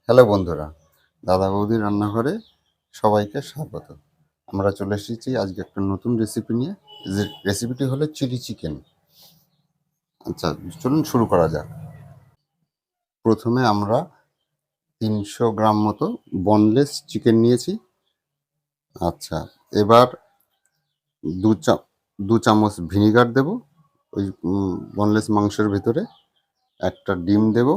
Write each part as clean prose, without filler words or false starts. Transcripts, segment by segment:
Hello বন্ধুরা, দাদা বৌদির রান্নাঘরে সবাইকে স্বাগত। আমরা চলে এসেছি আজকে একটা নতুন রেসিপি নিয়ে। যে রেসিপিটি হলো চিলি চিকেন। আচ্ছা, চলুন শুরু করা যাক। প্রথমে আমরা 300 গ্রাম মতো বনলেস চিকেন নিয়েছি। আচ্ছা, এবার দু চা 2 চামচ ভিনিগার দেব ওই বনলেস মাংসের ভিতরে। একটা ডিম দেব,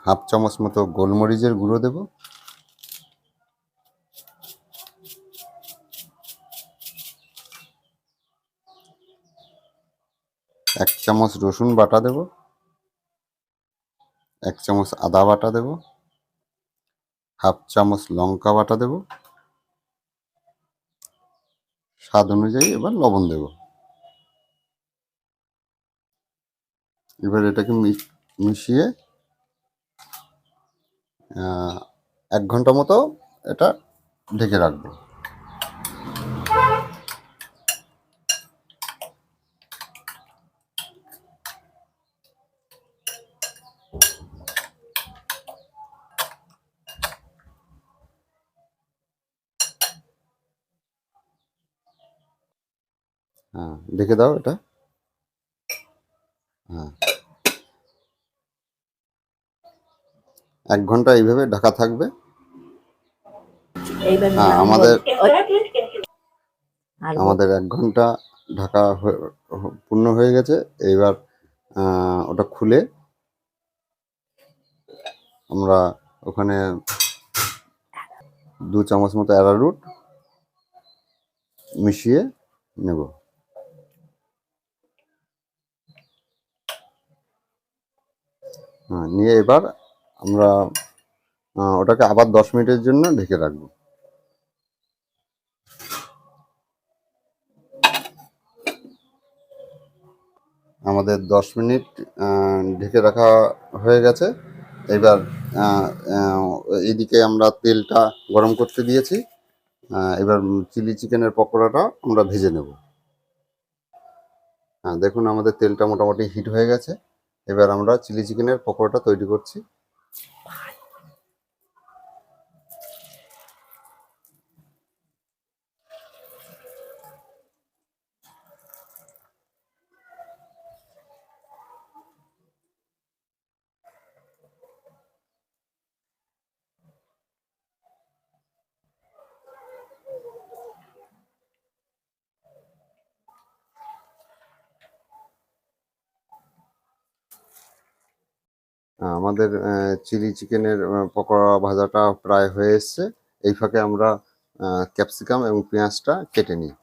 হাফ চামচ মতো গোলমরিচের গুঁড়ো দেব, 1 চামচ রসুন বাটা দেব, 1 চামচ আদা বাটা দেব, হাফ চামচ লঙ্কা বাটা দেব, স্বাদ অনুযায়ী এবার লবণ দেব। এবার এটাকে মিশিয়ে 1 ঘন্টা মতো এটা ঢেকে রাখবো। হ্যাঁ, ঢেকে দাও এটা। হ্যাঁ, 1 ঘন্টা এইভাবে ঢাকা থাকবে। হ্যাঁ, আমাদের 1 ঘন্টা ঢাকা পূর্ণ হয়ে গেছে। এবার ওটা খুলে আমরা ওখানে 2 চামচ মতো অ্যারারুট মিশিয়ে নেব। হ্যাঁ, নিয়ে এবার আমরা ওটাকে আবার 10 মিনিটের জন্য ঢেকে রাখবো। আমাদের 10 মিনিট ঢেকে রাখা হয়ে গেছে। এবার এইদিকে আমরা তেলটা গরম করতে দিয়েছি। এবার চিলি চিকেনের পকোড়াটা আমরা ভেজে নেব। দেখুন আমাদের তেলটা মোটামুটি হিট হয়ে গেছে। এবার আমরা চিলি চিকেনের পকোড়াটা তৈরি করছি। আমাদের চিলি চিকেনের পকোড়া ভাজাটা প্রায় হয়ে এসছে। এই ফাঁকে আমরা ক্যাপসিকাম এবং পেঁয়াজটা কেটে নিই।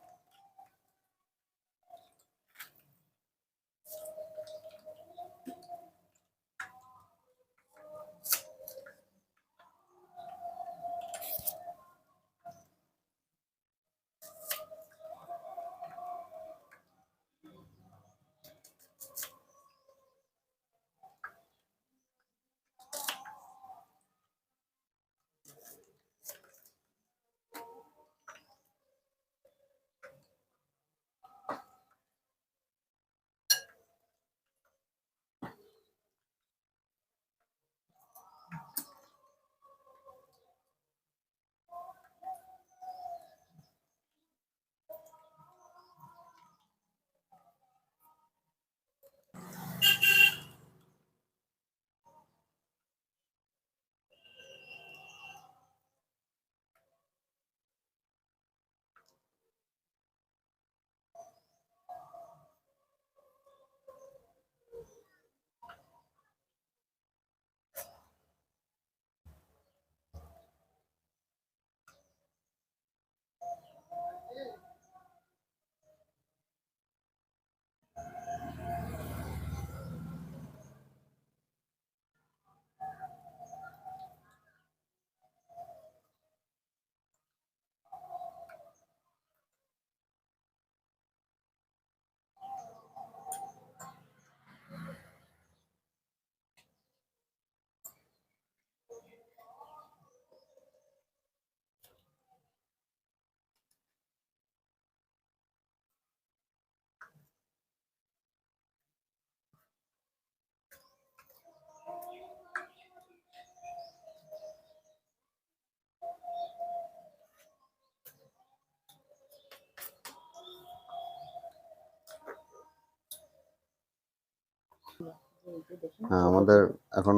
হ্যাঁ, আমাদের এখন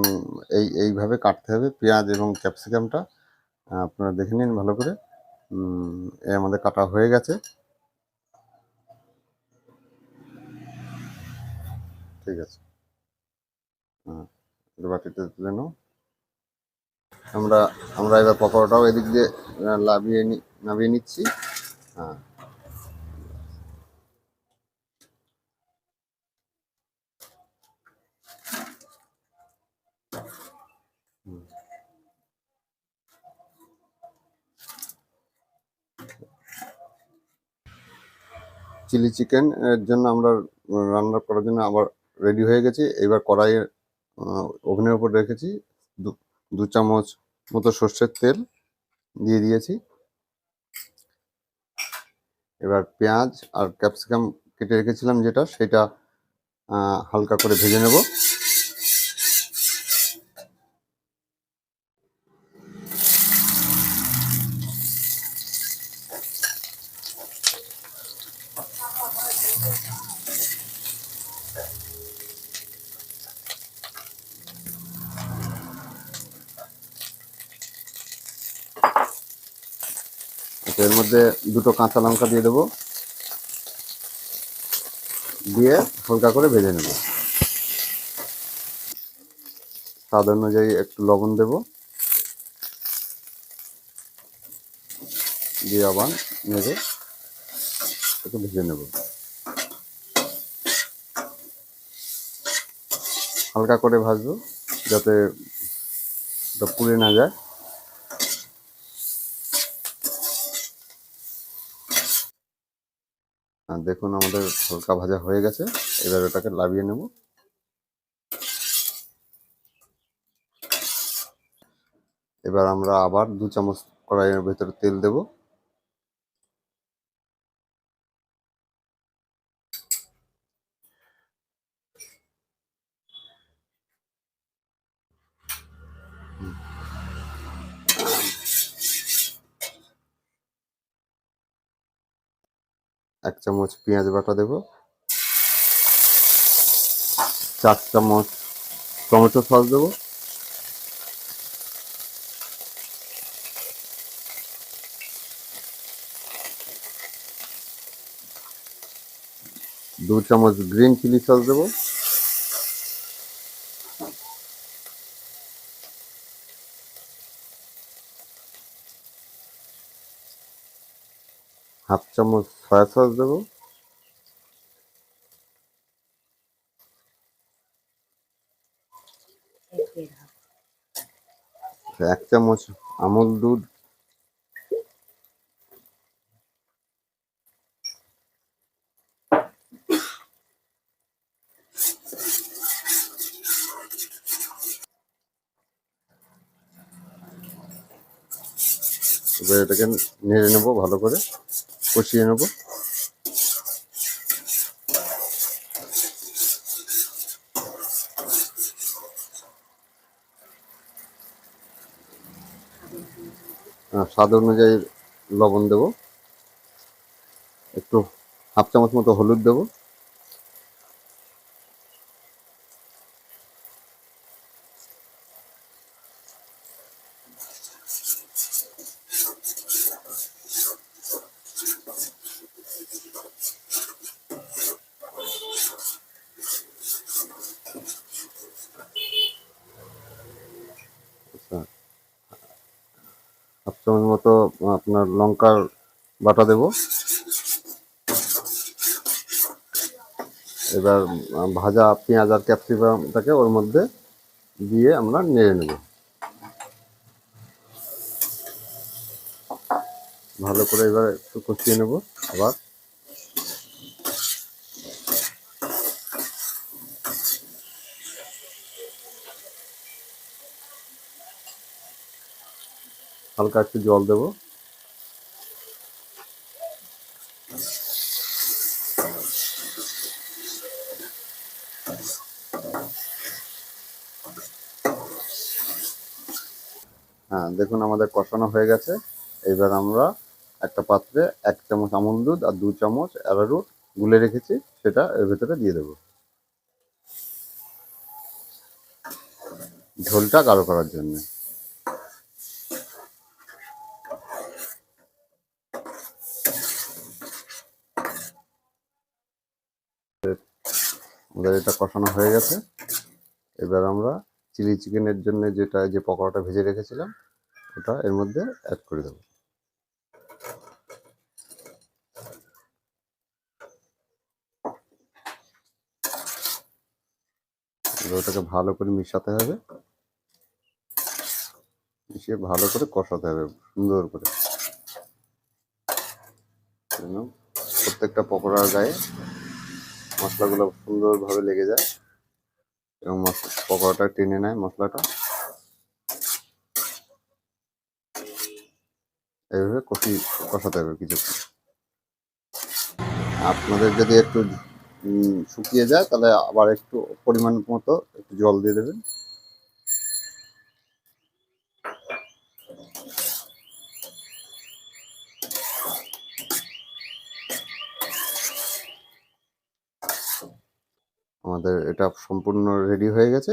এইভাবে কাটতে হবে পেঁয়াজ এবং ক্যাপসিকামটা। আপনারা দেখে নিন ভালো করে। আমাদের কাটা হয়ে গেছে। ঠিক আছে। হ্যাঁ, বাটিতে তুলে নাও। আমরা আমরা এবার পকোড়াটাও এদিক দিয়ে নামিয়ে নিচ্ছি। হ্যাঁ, চিলি চিকেন এর জন্য আমরা রান্না করার জন্য আবার রেডি হয়ে গেছি। এবার কড়াইয়ে ওভেনের উপর রেখেছি। দু চামচ মতো সর্ষের তেল দিয়ে দিয়েছি। এবার পেঁয়াজ আর ক্যাপসিকাম কেটে রেখেছিলাম যেটা, সেটা হালকা করে ভেজে নেব। এর মধ্যে দুটো কাঁচা লঙ্কা দিয়ে দেবো, দিয়ে হালকা করে ভেজে নেব। স্বাদ অনুযায়ী একটু লবণ দেব, দিয়ে আবার নেড়ে একটু ভেজে নেব। হালকা করে ভাজবো যাতে এটা পুড়ে না যায়। আর দেখুন আমাদের হালকা ভাজা হয়ে গেছে। এবার ওটাকে নামিয়ে নেব। এবার আমরা আবার 2 চামচ কড়াইয়ের ভেতরে তেল দেব। এক চামচ পেঁয়াজ বাটা দেব, 4 চামচ টমেটো সস দেব, 2 চামচ গ্রিন চিলি সস দেব, 1/2 চামচ সয়া সস দেব, 1 চামচ আমুল দুধ, এবার এটাকে নেড়ে নেব, ভালো করে কষিয়ে নেব। স্বাদ অনুযায়ী লবণ দেব, একটু 1/2 চামচ মতো হলুদ দেব, আচ্ছা 1/2 চামচ মতো আপনার লঙ্কার বাটা দেব। এবার ভাজা পেঁয়াজ আর ক্যাপসিকামটাকে ওর মধ্যে দিয়ে আমরা নেড়ে নেব, ভালো করে এবার একটু কষিয়ে নেব। আবার হালকা একটু জল দেব। হ্যাঁ, দেখুন আমাদের কষানো হয়ে গেছে। এবার আমরা একটা পাত্রে 1 চামচ আমুল দুধ আর 2 চামচ অ্যারারুট গুলে রেখেছি, সেটা এর ভেতরে দিয়ে দেবো। ঝোলটা গাঢ় করার জন্য। আমাদের এটা কষানো হয়ে গেছে। এবার আমরা চিলি চিকেনের জন্য যে পকোড়াটা ভেজে রেখেছিলাম ওটা এর মধ্যে অ্যাড করে দেবো। ওটাকে ভালো করে মিশাতে হবে, মিশিয়ে ভালো করে কষাতে হবে সুন্দর করে, যেন প্রত্যেকটা পকোড়ার গায়ে মশলাগুলো সুন্দরভাবে লেগে যায় এবং পকোড়াটা টেনে নেয় মশলাটা। এইভাবে কষাতে হবে কিছুক্ষণ। আপনাদের যদি একটু শুকিয়ে যায় তাহলে আবার একটু পরিমাণ মতো একটু জল দিয়ে দেবেন। আমাদের এটা সম্পূর্ণ রেডি হয়ে গেছে।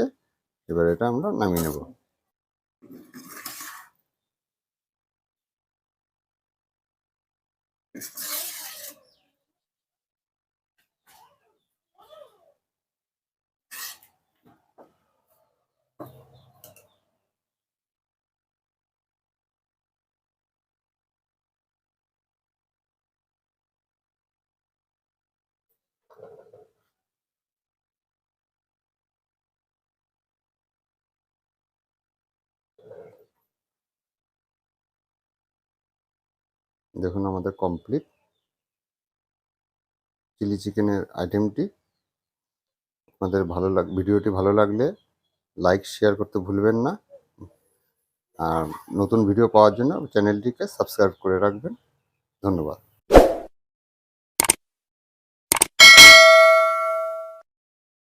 এবার এটা আমরা নামিয়ে নেব। দেখুন আমাদের কমপ্লিট চিলি চিকেনের আইটেমটি। আপনাদের ভিডিওটি ভালো লাগলে লাইক শেয়ার করতে ভুলবেন না। আর নতুন ভিডিও পাওয়ার জন্য চ্যানেলটিকে সাবস্ক্রাইব করে রাখবেন। ধন্যবাদ।